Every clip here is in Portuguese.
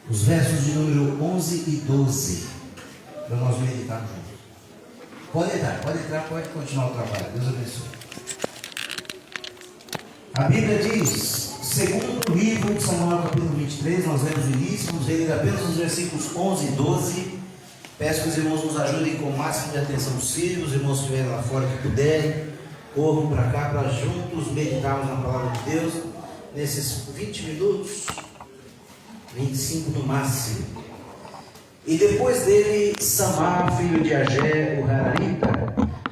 os versos de número 11 e 12, para nós meditarmos juntos. Pode entrar, pode continuar o trabalho. Deus abençoe. A Bíblia diz, segundo o livro de Samuel, capítulo 23, nós lemos o início, vamos ler apenas os versículos 11 e 12. Peço que os irmãos nos ajudem com o máximo de atenção possível. Os irmãos que estiverem lá fora que puderem, corram para cá para juntos meditarmos na palavra de Deus nesses 20 minutos, 25 no máximo. E depois dele, Samar, filho de Agé, o Hararita,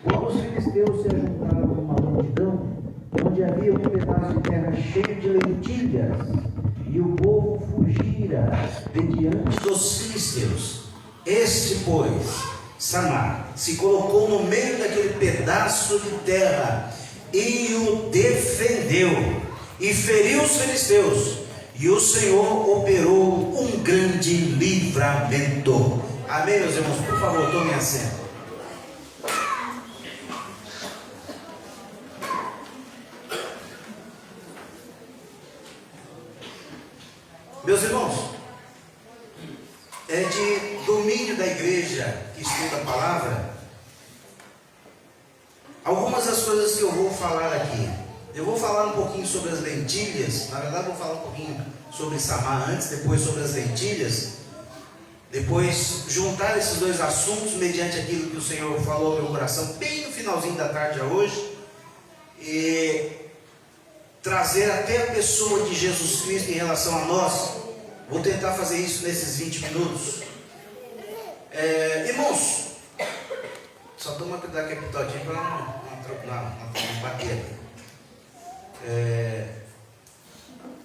quando os filisteus se ajuntaram numa multidão, onde havia um pedaço de terra cheio de lentilhas, e o povo fugira de diante dos filisteus. Este, pois, Samar, se colocou no meio daquele pedaço de terra e o defendeu, e feriu os filisteus, e o Senhor operou um grande livramento. Amém, meus irmãos? Por favor, tomem assento. Meus irmãos, é de domínio da igreja que estuda a palavra, algumas das coisas que eu vou falar aqui. Eu vou falar um pouquinho sobre as lentilhas, na verdade vou falar um pouquinho sobre Samar antes, depois sobre as lentilhas, depois juntar esses dois assuntos mediante aquilo que o Senhor falou ao meu coração, bem no finalzinho da tarde hoje, e trazer até a pessoa de Jesus Cristo em relação a nós. Vou tentar fazer isso nesses 20 minutos. Irmãos, só toma cuidado com a pitadinha para não bater.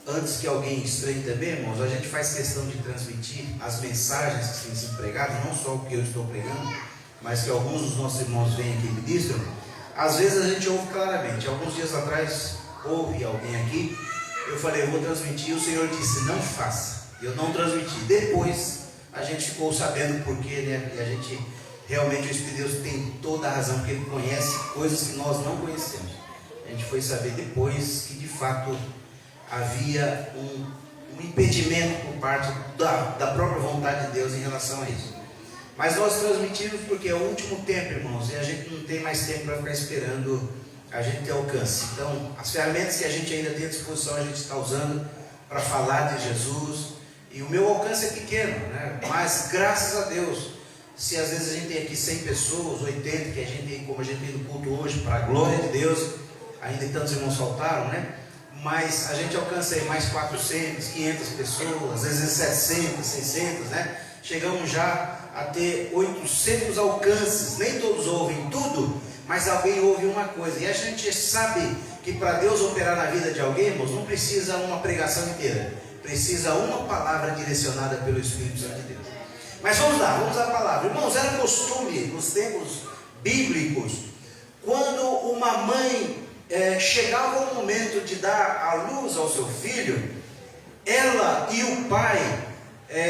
Antes que alguém estranhe também, irmãos, a gente faz questão de transmitir as mensagens que têm sido pregadas, não só o que eu estou pregando, mas que alguns dos nossos irmãos vêm aqui e ministram. Às vezes a gente ouve claramente. Alguns dias atrás, houve alguém aqui, eu falei, eu vou transmitir, o Senhor disse, não faça. Eu não transmiti. Depois a gente ficou sabendo porquê, né? E a gente, realmente, o Espírito de Deus tem toda a razão, porque Ele conhece coisas que nós não conhecemos. A gente foi saber depois que de fato havia um impedimento por parte da própria vontade de Deus em relação a isso. Mas nós transmitimos porque é o último tempo, irmãos, e a gente não tem mais tempo para ficar esperando a gente ter alcance. Então, as ferramentas que a gente ainda tem à disposição, a gente está usando para falar de Jesus. E o meu alcance é pequeno, né? Mas graças a Deus, se às vezes a gente tem aqui 100 pessoas, 80, que a gente tem, como a gente tem no culto hoje, para a glória de Deus, ainda tantos irmãos faltaram, né? Mas a gente alcança aí mais 400, 500 pessoas, às vezes 700, 600, né? Chegamos já a ter 800 alcances. Nem todos ouvem tudo, mas alguém ouve uma coisa. E a gente sabe que para Deus operar na vida de alguém, irmãos, não precisa uma pregação inteira. Precisa uma palavra direcionada pelo Espírito Santo de Deus. Mas vamos lá, vamos à palavra. Irmãos, era costume nos tempos bíblicos, quando uma mãe chegava o momento de dar a luz ao seu filho, ela e o pai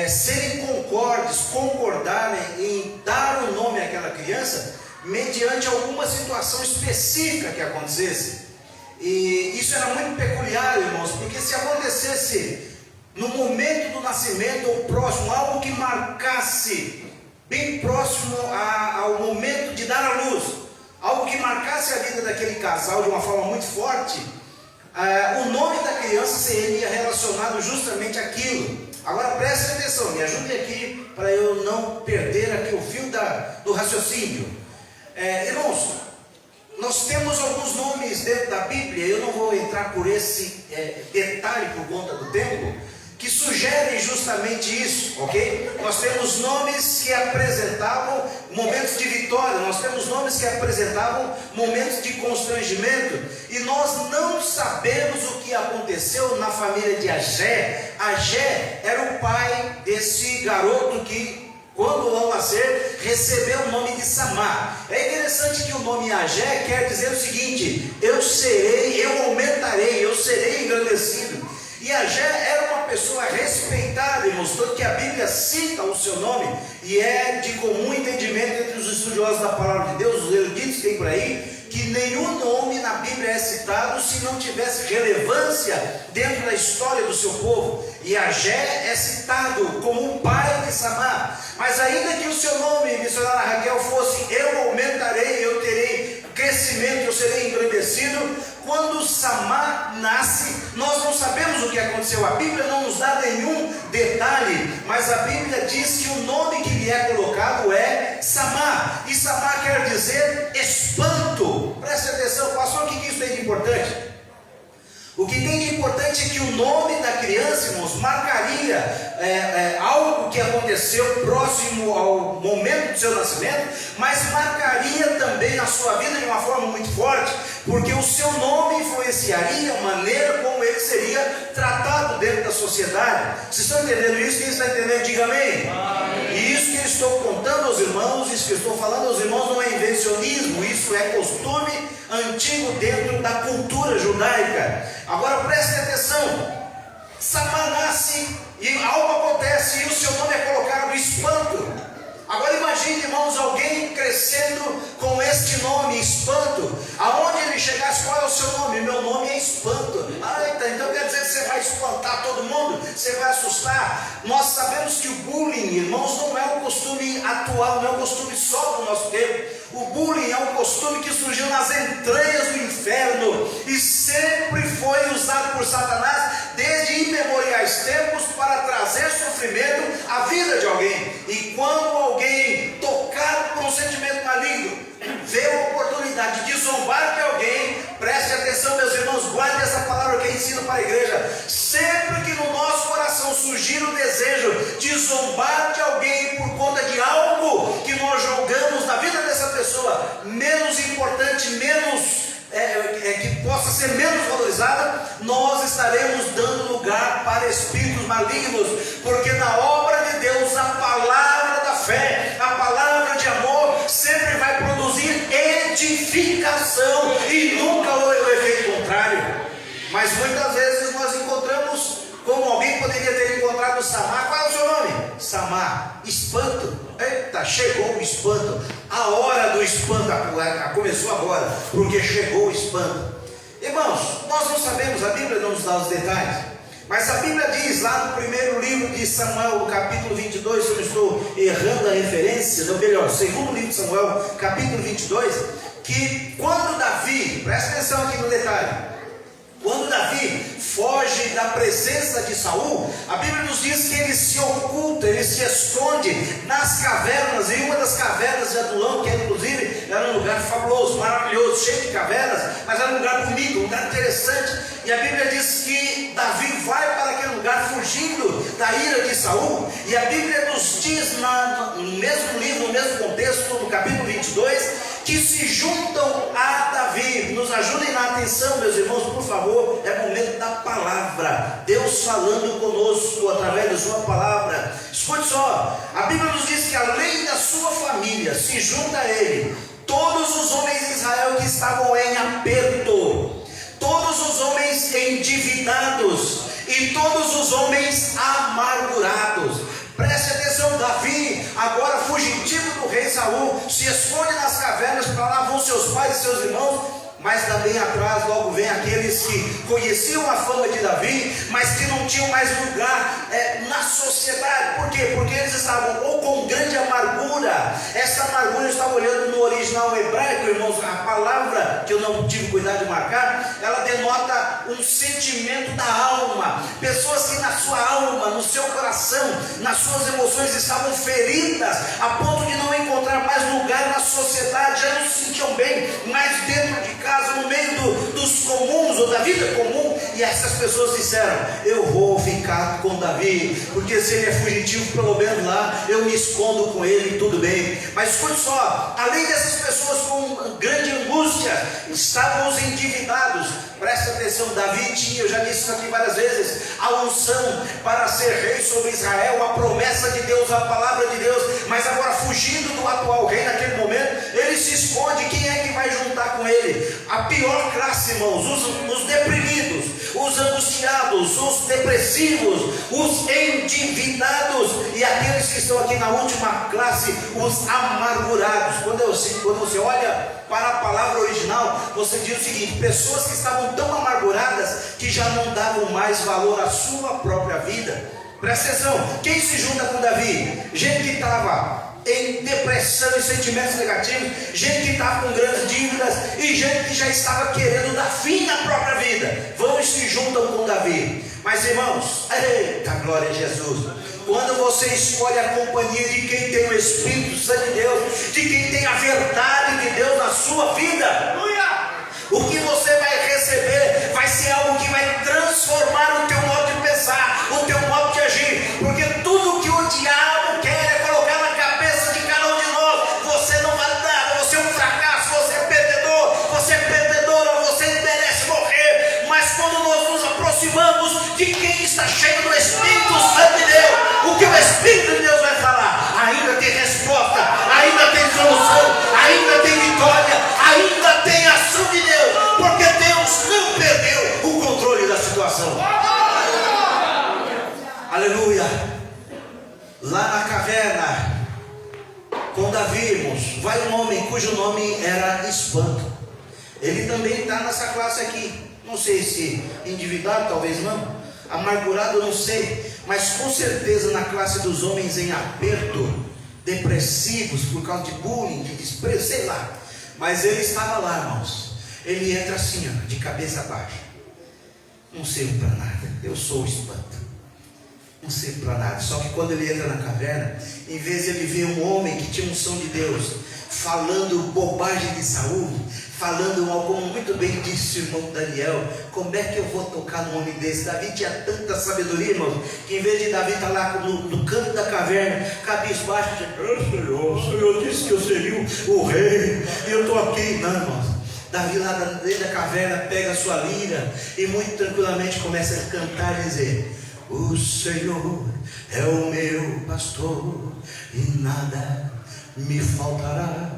serem concordarem em dar o nome àquela criança, mediante alguma situação específica que acontecesse. E isso era muito peculiar, irmãos, porque se acontecesse no momento do nascimento ou próximo, algo que marcasse bem próximo ao momento de dar a luz, algo que marcasse a vida daquele casal de uma forma muito forte, o nome da criança seria relacionado justamente àquilo. Agora prestem atenção, me ajudem aqui para eu não perder aqui o fio do raciocínio. Irmãos, nós temos alguns nomes dentro da Bíblia, eu não vou entrar por esse detalhe por conta do tempo, que sugerem justamente isso, ok? Nós temos nomes que apresentavam momentos de vitória, nós temos nomes que apresentavam momentos de constrangimento, e nós não sabemos o que aconteceu na família de Agé. Agé era o pai desse garoto que, quando ao nascer, recebeu o nome de Samar. É interessante que o nome Agé quer dizer o seguinte: eu serei, eu aumentarei, eu serei engrandecido. E Agé era uma pessoa respeitada, irmãos, tanto que a Bíblia cita o seu nome, e é de comum entendimento entre os estudiosos da palavra de Deus, os eruditos que tem por aí, que nenhum nome na Bíblia é citado se não tivesse relevância dentro da história do seu povo. E Agé é citado como o pai de Samar. Mas ainda que o seu nome, missionária Raquel, fosse eu aumentarei, eu terei crescimento, eu serei engrandecido, quando Samar nasce, nós não sabemos o que aconteceu. A Bíblia não nos dá nenhum detalhe, mas a Bíblia diz que o nome que lhe é colocado é Samar, e Samar quer dizer espanto. Preste atenção, pastor, o que isso tem de importante? O que tem de importante é que o nome da criança, irmãos, marcaria algo que aconteceu próximo ao momento do seu nascimento, mas marcaria também a sua vida de uma forma muito forte, porque o seu nome influenciaria a maneira como ele seria tratado dentro da sociedade. Vocês estão entendendo isso? Quem está entendendo, diga amém. Amém. E isso que eu estou contando aos irmãos, isso que eu estou falando aos irmãos, não é invencionismo, isso é costume antigo dentro da cultura judaica. Agora preste atenção, Samar nasce e algo acontece e o seu nome é colocado espanto. Agora imagine, irmãos, alguém crescendo com este nome, espanto. Aonde ele chegasse, qual é o seu nome? Meu nome é espanto. Então quer dizer que você vai espantar todo mundo? Você vai assustar? Nós sabemos que o bullying, irmãos, não é um costume atual, não é um costume só do nosso tempo. O bullying é um costume que surgiu nas entranhas do inferno e sempre foi usado por Satanás desde imemoriais tempos para trazer sofrimento à vida de alguém. E quando alguém tocado por um sentimento maligno vê a oportunidade de zombar de alguém, preste atenção, meus irmãos, guarde essa palavra que eu ensino para a igreja. Sempre que no nosso coração surgir o desejo de zombar de alguém por conta de algo que nós jogamos na vida dessa pessoa, menos importante, que possa ser menos valorizada, nós estaremos dando lugar para espíritos malignos, porque na obra de Deus a palavra da fé, a palavra de amor sempre vai produzir edificação e nunca o efeito contrário. Mas muitas vezes nós encontramos, como alguém poderia ter encontrado Samar. Qual é o seu nome? Samar, espanto. Eita, chegou o espanto. A hora do espanto começou agora, porque chegou o espanto. Irmãos, nós não sabemos, a Bíblia não nos dá os detalhes, mas a Bíblia diz lá no primeiro livro de Samuel, capítulo 22, se eu não estou errando a referência, ou melhor, segundo livro de Samuel, capítulo 22, que quando Davi, presta atenção aqui no detalhe, quando Davi foge da presença de Saul, a Bíblia nos diz que ele se oculta, ele se esconde nas cavernas, em uma das cavernas de Adulão, que inclusive era um lugar fabuloso, maravilhoso, cheio de cavernas, mas era um lugar bonito, um lugar interessante. E a Bíblia diz que Davi vai para aquele lugar fugindo da ira de Saul, e a Bíblia nos diz no mesmo livro, no mesmo contexto, no capítulo 22, que se juntam a Davi. Nos ajudem na atenção, meus irmãos, por favor. É momento da palavra, Deus falando conosco através da sua palavra. Escute só, a Bíblia nos diz que além da sua família se junta a ele todos os homens de Israel que estavam em aperto, todos os homens endividados e todos os homens amargurados. Preste atenção, Davi, agora fugitivo do rei Saul, se esconde nas cavernas, para lá vão seus pais e seus irmãos, mas também atrás logo vem aqueles que conheciam a fama de Davi, mas que não tinham mais lugar na sociedade. Por quê? Porque eles estavam ou com grande amargura. Essa amargura, eu estava olhando no original hebraico, irmãos, a palavra que eu não tive cuidado de marcar, ela denota um sentimento da alma. Pessoas que na sua alma, no seu coração, nas suas emoções estavam feridas, a ponto de não encontrar mais lugar na sociedade, já não se sentiam bem, mais dentro de casa, no meio dos comuns, ou da vida comum. E essas pessoas disseram: eu vou ficar com Davi, porque se ele é fugitivo, pelo menos lá eu me escondo com ele e tudo bem. Mas escute só, além dessas pessoas com grande angústia, estavam os endividados. Presta atenção, Davi tinha, eu já disse isso aqui várias vezes, a unção para ser rei sobre Israel, a promessa de Deus, a palavra de Deus, mas agora fugindo do atual rei naquele momento, ele se esconde. Quem é que vai juntar com ele? A pior classe, irmãos, os deprimidos, os angustiados, os depressivos, os endividados e aqueles que estão aqui na última classe, os amargurados. Quando você olha para a palavra original, você diz o seguinte: pessoas que estavam tão amarguradas que já não davam mais valor à sua própria vida. Presta atenção, quem se junta com Davi? Gente que estava em depressão e sentimentos negativos, gente que estava com grandes dívidas e gente que já estava querendo dar fim na própria vida. Vão e se juntam com Davi. Mas irmãos, eita glória a Jesus, quando você escolhe a companhia de quem tem o Espírito Santo de Deus, de quem tem a verdade de Deus na sua vida, o que você vai receber vai ser algo que vai transformar o teu modo de pensar, o teu modo de agir, porque tudo que o diabo quer é colocar na cabeça de cada um de nós: você não vale nada, você é um fracasso, você é perdedor, você é perdedora, você merece morrer. Mas quando nós nos aproximamos de quem está cheio do Espírito Santo de Deus, o que o Espírito de Deus vai falar, ainda tem resposta, ainda tem solução, ainda tem vitória, ainda tem ação de Deus, porque Deus não perdeu o controle da situação. Aleluia. Lá na caverna com Davi, irmãos, vai um homem cujo nome era Espanto. Ele também está nessa classe aqui. Não sei se endividado, talvez não, amargurado, não sei, mas com certeza na classe dos homens em aperto, depressivos por causa de bullying, de desprezo, sei lá. Mas ele estava lá, irmãos. Ele entra assim, ó, de cabeça baixa. Não sirvo para nada, eu sou o Espanto, não sirvo para nada. Só que quando ele entra na caverna, em vez de ele ver um homem que tinha unção de Deus falando bobagem de Saul, falando mal, como muito bem disse o irmão Daniel, como é que eu vou tocar num homem desse? Davi tinha tanta sabedoria, irmãos, que em vez de Davi estar lá no canto da caverna, cabisbaixo, o Senhor disse que eu seria o rei, e eu estou aqui. Não, irmãos, Davi lá dentro da caverna pega a sua lira e muito tranquilamente começa a cantar e dizer: o Senhor é o meu pastor e nada me faltará.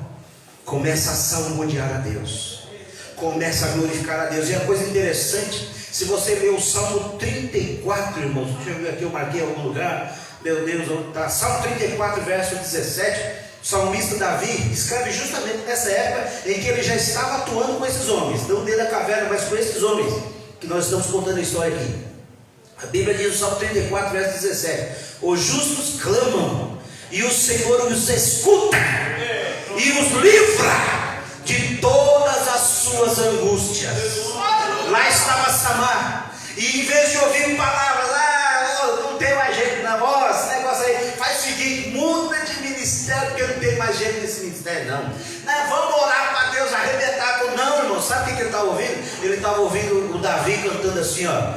Começa a salmodiar a Deus, começa a glorificar a Deus. E a coisa interessante, se você ler o Salmo 34, irmãos, deixa eu ver aqui, eu marquei em algum lugar, meu Deus, tá, Salmo 34, verso 17, o salmista Davi escreve justamente nessa época em que ele já estava atuando com esses homens, não dentro da caverna, mas com esses homens que nós estamos contando a história aqui. A Bíblia diz no Salmo 34, verso 17: os justos clamam e o Senhor os escuta e os livra de todas as suas angústias. Lá estava Samar, e em vez de ouvir palavras, não tem mais jeito na voz, esse negócio aí, faz o seguinte, muda de ministério, porque não tem mais jeito nesse ministério, não. Vamos orar para Deus arrebentar com. Não, irmão, sabe o que ele estava ouvindo? Ele estava ouvindo o Davi cantando assim, ó: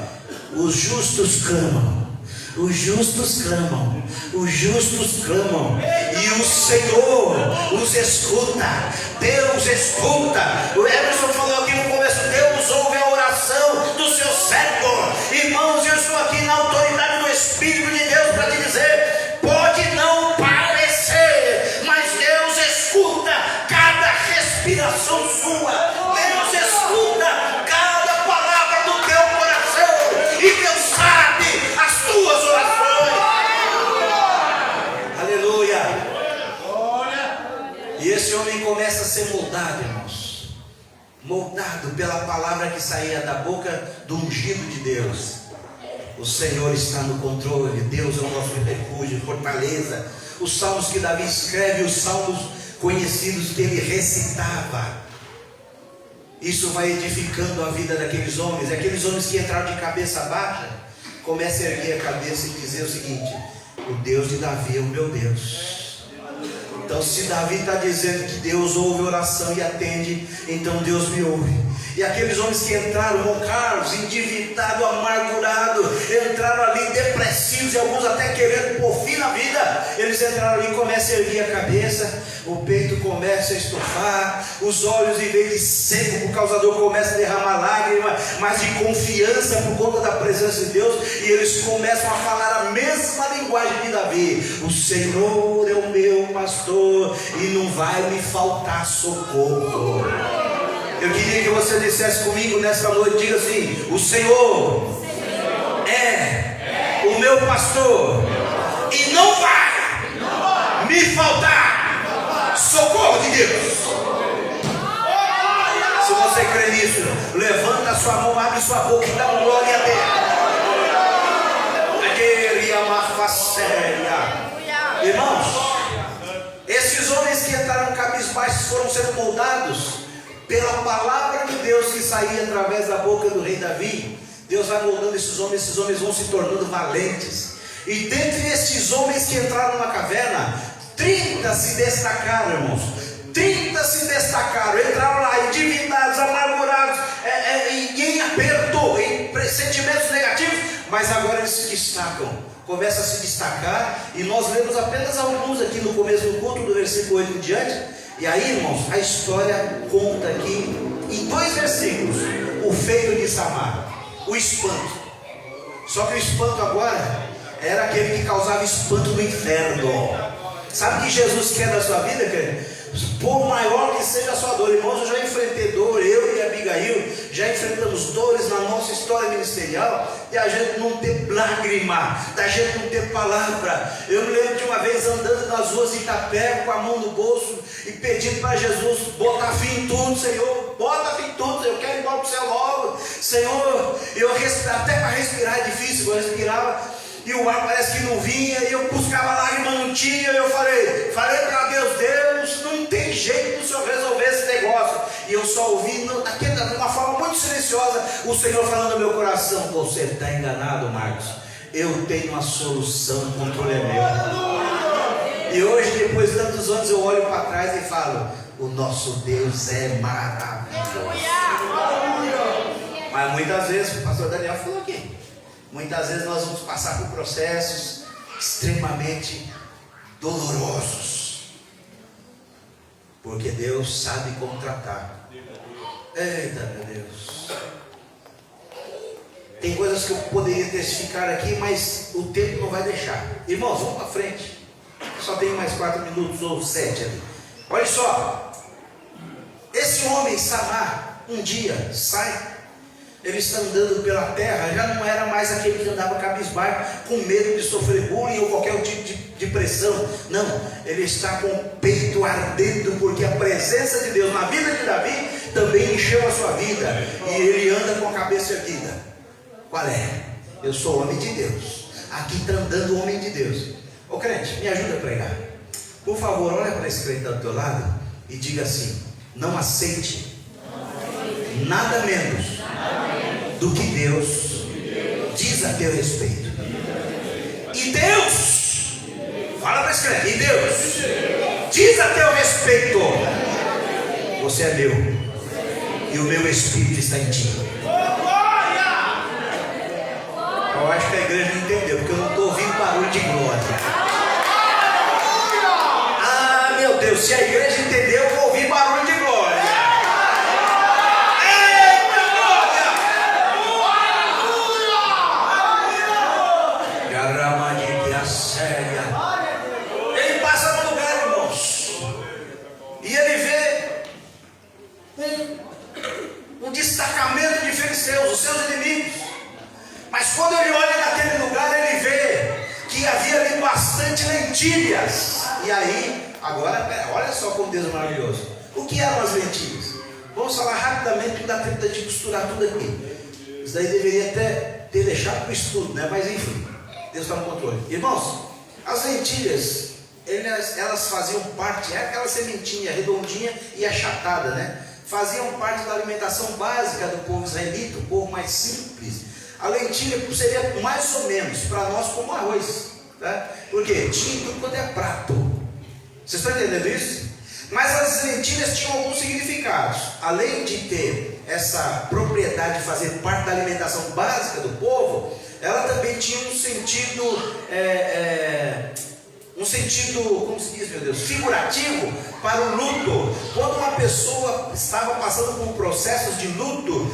os justos clamam, os justos clamam, os justos clamam, e o Senhor os escuta. Deus escuta. O Emerson falou aqui no começo: Deus ouve a oração do seu servo. Irmãos, eu estou aqui na autoridade do Espírito de Deus para te dizer: pode não parecer, mas Deus escuta cada respiração sua. Deus escuta cada palavra do teu coração, e Deus sabe as tuas orações. Aleluia. E esse homem começa a ser moldado, irmãos, moldado pela palavra que saía da boca do ungido de Deus. O Senhor está no controle, Deus é o nosso refúgio, fortaleza. Os salmos que Davi escreve, os salmos conhecidos que ele recitava, isso vai edificando a vida daqueles homens. Aqueles homens que entraram de cabeça baixa, começam a erguer a cabeça e dizer o seguinte: o Deus de Davi é o meu Deus. Então, se Davi está dizendo que Deus ouve oração e atende, então Deus me ouve. E aqueles homens que entraram, roncados, endividados, amargurados, entraram ali depressivos, e alguns até querendo pôr fim na vida, eles entraram ali e começam a erguer a cabeça, o peito começa a estufar, os olhos, em vez de seco por causa da dor, começam a derramar lágrimas, mas de confiança por conta da presença de Deus, e eles começam a falar a mesma linguagem de Davi: o Senhor é o meu pastor e não vai me faltar socorro. Eu queria que você dissesse comigo nessa noite, diga assim: o Senhor é o meu pastor e não vai sua boca e dá uma glória a Deus. Irmãos, esses homens que entraram cabisbaixos foram sendo moldados pela palavra de Deus que saía através da boca do rei Davi. Deus vai moldando esses homens vão se tornando valentes. E dentre estes homens que entraram na caverna, 30 se destacaram, irmãos. 30 se destacaram, entraram lá endividados, amargurados, em aperto, em sentimentos negativos, mas agora eles se destacam, começam a se destacar, e nós lemos apenas alguns aqui no começo do culto, do versículo 8 em diante. E aí, irmãos, a história conta aqui, em 2 versículos, o feito de Samar, o espanto. Só que o espanto agora era aquele que causava espanto no inferno. Sabe o que Jesus quer da sua vida, querido? Por maior que seja a sua dor, irmãos, eu já enfrentei dor, eu e Abigail já enfrentamos dores na nossa história ministerial, e a gente não ter lágrima, da gente não ter palavra. Eu me lembro de uma vez andando nas ruas de Itapé com a mão no bolso e pedindo para Jesus botar fim em tudo. Senhor, bota fim em tudo, eu quero ir embora para o céu logo. Senhor, até para respirar é difícil, eu respirava e o ar parece que não vinha, e eu buscava lágrima, não tinha. Eu falei para Deus, não tem jeito do Senhor resolver esse negócio. E eu só ouvi, de uma forma muito silenciosa, o Senhor falando no meu coração: você está enganado, Marcos, eu tenho uma solução, o controle é meu. E hoje, depois de tantos anos, eu olho para trás e falo: o nosso Deus é maravilhoso. Mas muitas vezes, o pastor Daniel falou aqui, muitas vezes nós vamos passar por processos extremamente dolorosos, porque Deus sabe como tratar. Eita, meu Deus, tem coisas que eu poderia testificar aqui, mas o tempo não vai deixar. Irmãos, vamos para frente, só tem mais 4 minutos ou 7 ali. Olha só, esse homem Samar um dia sai. Ele está andando pela terra, já não era mais aquele que andava cabisbaixo, com medo de sofrer bullying ou qualquer tipo de pressão. Não, ele está com o peito ardendo, porque a presença de Deus na vida de Davi também encheu a sua vida, e ele anda com a cabeça erguida. Qual é? Eu sou homem de Deus. Aqui está andando o homem de Deus. Ô crente, me ajuda a pregar. Por favor, olha para esse crente do teu lado e diga assim: não aceite nada menos do que Deus diz a teu respeito. E Deus, fala para esse crente, e Deus diz a teu respeito: você é meu, e o meu Espírito está em ti. Eu acho que a igreja não entendeu, porque eu não estou ouvindo barulho de glória. Ah, meu Deus, se a igreja entendeu, eu vou ouvir barulho de glória. Ele passa no lugar, irmãos, e ele vê um destacamento de filisteus, os seus inimigos. Mas quando ele olha naquele lugar, ele vê que havia ali bastante lentilhas. E aí, agora, olha só como Deus é maravilhoso. O que eram as lentilhas? Vamos falar rapidamente, que dá tempo de costurar tudo aqui. Isso daí deveria até ter deixado para o estudo, né? Mas enfim, Deus está no controle. Irmãos, as lentilhas, elas faziam parte, é aquela sementinha redondinha e achatada, né? Faziam parte da alimentação básica do povo israelita, o povo mais simples. A lentilha seria mais ou menos para nós como arroz, tá? Porque tinha tudo quanto é prato. Vocês estão entendendo isso? Mas as lentilhas tinham alguns significados. Além de ter essa propriedade de fazer parte da alimentação básica do povo, ela também tinha um sentido, como se diz, meu Deus, figurativo para o luto. Quando uma pessoa estava passando por processos de luto,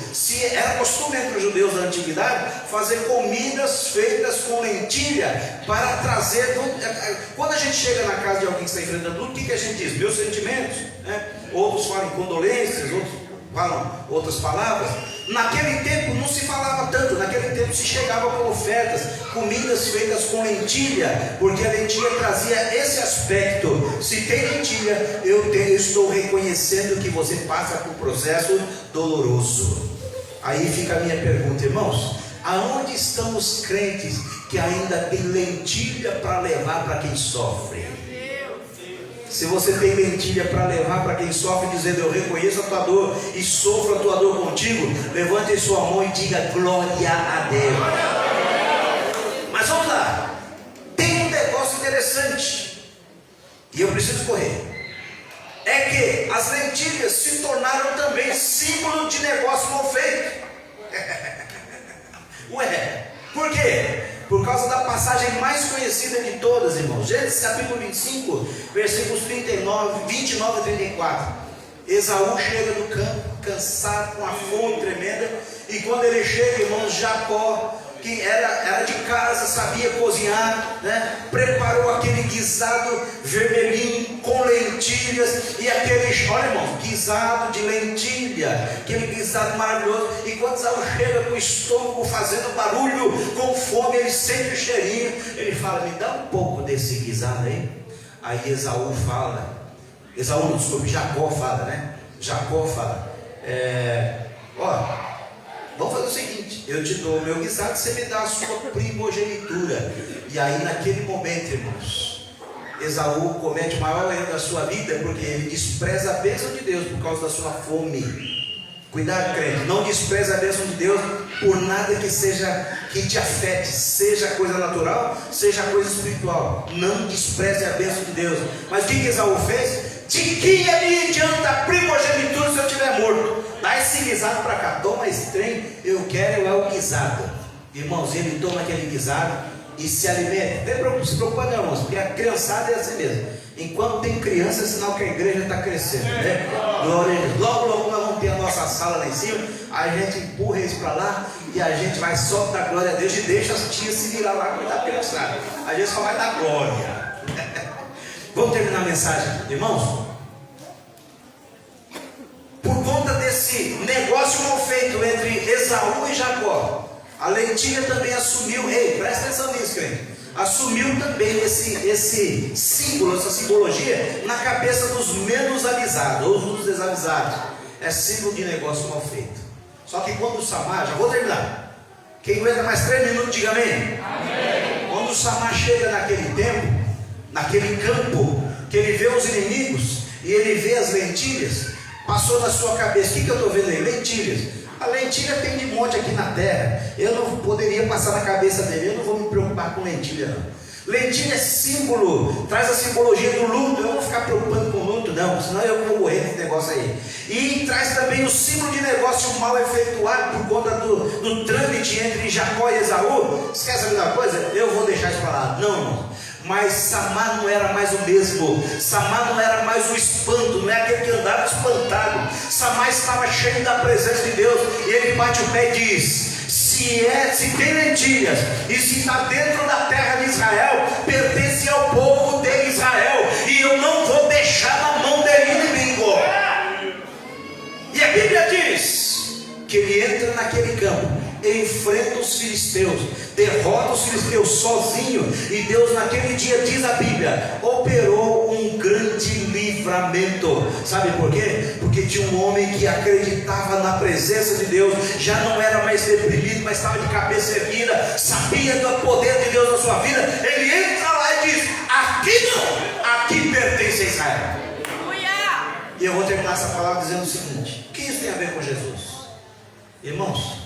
era costume entre os judeus da antiguidade fazer comidas feitas com lentilha para trazer. Quando a gente chega na casa de alguém que está enfrentando luto, o que a gente diz? Meus sentimentos, né? Outros falam condolências, outros falam outras palavras. Naquele tempo não se falava tanto, naquele tempo se chegava com ofertas, comidas feitas com lentilha, porque a lentilha trazia esse aspecto. Se tem lentilha, eu estou reconhecendo que você passa por um processo doloroso. Aí fica a minha pergunta, irmãos: aonde estão os crentes que ainda tem lentilha para levar para quem sofre? Se você tem lentilha para levar para quem sofre, dizendo: eu reconheço a tua dor e sofro a tua dor contigo, levante sua mão e diga glória a Deus. Mas vamos lá, tem um negócio interessante, e eu preciso correr. É que as lentilhas se tornaram também símbolo de negócio mal feito. Ué, por quê? Por causa da passagem mais conhecida de todas, irmãos. Gênesis capítulo 25, versículos 29 a 34. Esaú chega do campo, cansado, com a fome tremenda. E quando ele chega, irmãos, Jacó, que era de casa, sabia cozinhar, né? Preparou aquele guisado vermelhinho com lentilhas. E aquele, olha, irmão, guisado de lentilha, aquele guisado maravilhoso. E quando Esaú chega com o estômago fazendo barulho, com fome, ele sente o cheirinho, ele fala: me dá um pouco desse guisado aí. Aí Jacó fala, né? Jacó fala: vamos fazer o seguinte, eu te dou o meu guisado, você me dá a sua primogenitura. E aí naquele momento, irmãos, Esaú comete o maior erro da sua vida, porque ele despreza a bênção de Deus por causa da sua fome. Cuidado, crente, não despreza a bênção de Deus por nada que te afete, seja coisa natural, seja coisa espiritual. Não despreze a bênção de Deus. Mas o que Esaú fez? De que me adianta a primogenitura se eu estiver morto? Dá esse guisado para cá, toma esse trem, eu quero é o guisado. Irmãos, ele toma aquele guisado e se alimenta. Não se preocupa não, irmãos, porque a criançada é assim mesmo. Enquanto tem criança, é sinal que a igreja está crescendo, né? Glória a Deus. Logo nós vamos ter a nossa sala lá em cima, a gente empurra eles para lá e a gente vai só dar glória a Deus e deixa as tias se virar lá com a criançada. A gente só vai dar glória. Vamos terminar a mensagem, irmãos? Por conta desse negócio mal feito entre Esaú e Jacó, a lentilha também assumiu, presta atenção nisso, crente, assumiu também esse símbolo, essa simbologia na cabeça dos menos avisados, ou dos desavisados. É símbolo de negócio mal feito. Só que quando o Samar, já vou terminar, quem aguenta mais 3 minutos, diga amém. Amém. Quando o Samar chega naquele tempo, naquele campo, que ele vê os inimigos e ele vê as lentilhas, passou na sua cabeça: o que eu estou vendo aí? Lentilhas. A lentilha tem de monte aqui na terra, eu não poderia passar na cabeça dele, eu não vou me preocupar com lentilha não. Lentilha é símbolo, traz a simbologia do luto. Eu não vou ficar preocupando com o luto não, senão eu vou morrer nesse negócio aí. E traz também o símbolo de negócio mal efetuado por conta do trâmite entre Jacó e Esaú. Você quer saber uma coisa? Eu vou deixar isso para lá. Não, irmão. Mas Samar não era mais o mesmo. Samar não era mais o espanto, não é aquele que andava espantado. Samar estava cheio da presença de Deus. E ele bate o pé e diz: se tem lentilhas e se está dentro da terra de Israel, pertence ao povo de Israel, e eu não vou deixar na mão dele inimigo. E a Bíblia diz que ele entra naquele campo, enfrenta os filisteus, derrota os filisteus sozinho, e Deus naquele dia, diz a Bíblia, operou um grande livramento. Sabe por quê? Porque tinha um homem que acreditava na presença de Deus, já não era mais deprimido, mas estava de cabeça erguida, sabia do poder de Deus na sua vida. Ele entra lá e diz: aqui não, aqui pertence a Israel. E eu vou terminar essa palavra dizendo o seguinte: o que isso tem a ver com Jesus? Irmãos,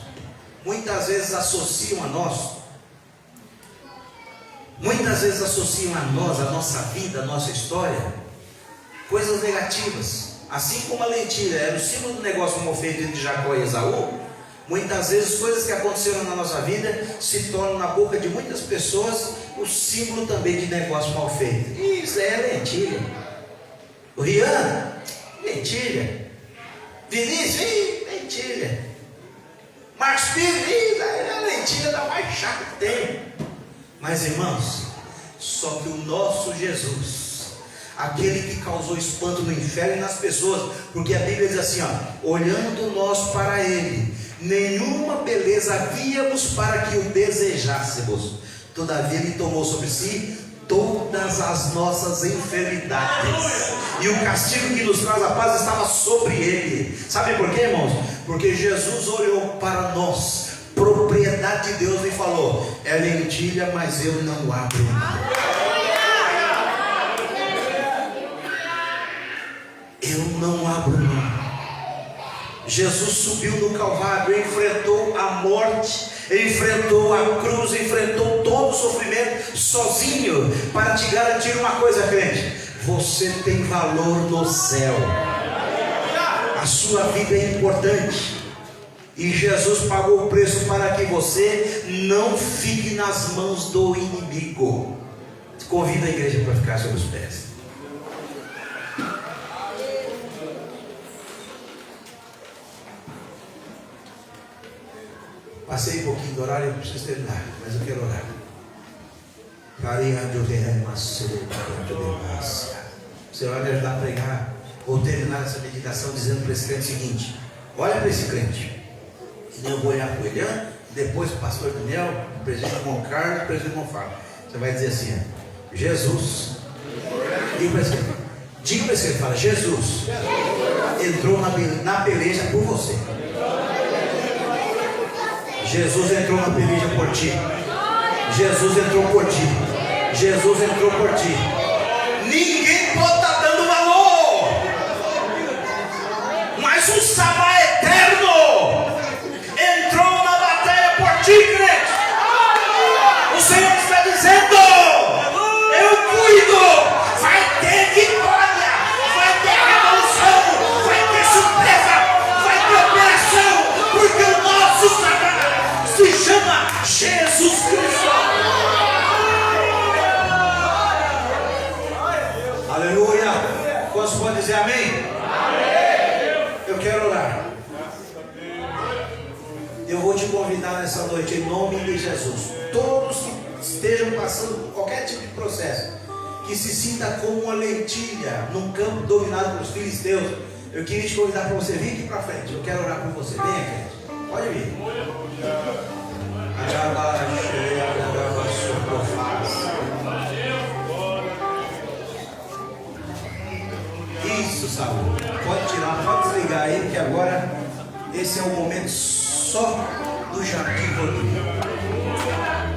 muitas vezes associam a nós, a nossa vida, a nossa história, coisas negativas. Assim como a lentilha era o símbolo do negócio mal feito entre Jacó e Esaú, muitas vezes coisas que aconteceram na nossa vida se tornam na boca de muitas pessoas o símbolo também de negócio mal feito. Isso é lentilha. O Rian, lentilha. Vinícius, lentilha. Marcos Pires, a lentilha da mais chata que tem. Mas irmãos, só que o nosso Jesus, aquele que causou espanto no inferno e nas pessoas, porque a Bíblia diz assim, olhando nós para ele, nenhuma beleza víamos para que o desejássemos, todavia ele tomou sobre si todas todas as nossas enfermidades, e o castigo que nos traz a paz estava sobre ele. Sabe por quê, irmãos? Porque Jesus olhou para nós, propriedade de Deus, e falou: é lentilha, mas eu não abro mão. Eu não abro mão. Jesus subiu no Calvário, enfrentou a morte, enfrentou a cruz, enfrentou todo o sofrimento sozinho, para te garantir uma coisa, crente: você tem valor no céu, a sua vida é importante, e Jesus pagou o preço para que você não fique nas mãos do inimigo. Convido a igreja para ficar sobre os pés. Passei um pouquinho do horário, eu preciso terminar, mas eu quero orar. Você vai me ajudar a pregar. Vou terminar essa meditação dizendo para esse crente o seguinte: olha para esse crente. Eu vou olhar para o Elian, depois para o pastor Daniel, o presidente Juan Carlos, o presidente Monfalo. Você vai dizer assim: Jesus. Diga para esse crente, fala: Jesus entrou na peleja por você. Jesus entrou na peleja por ti. Jesus entrou por ti. Jesus entrou por ti. Ninguém pode estar dando valor, mas o Sabá eterno entrou na batalha por ti, crente. O Senhor está dizendo: eu cuido. Vai ter vitória, vai ter revolução, vai ter surpresa, vai ter operação, porque o nosso Sabá se chama Jesus Cristo. Aleluia. Quantos podem dizer amém? Amém. Eu quero orar. Eu vou te convidar nessa noite, em nome de Jesus. Todos que estejam passando por qualquer tipo de processo, que se sinta como uma lentilha num campo dominado pelos filisteus, eu queria te convidar para você vir aqui para frente. Eu quero orar por você. Venha, querido. Pode vir. Isso, Saúl. Pode tirar, pode desligar aí, porque agora esse é o momento só do jardim.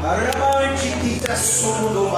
Para a noite que está sono do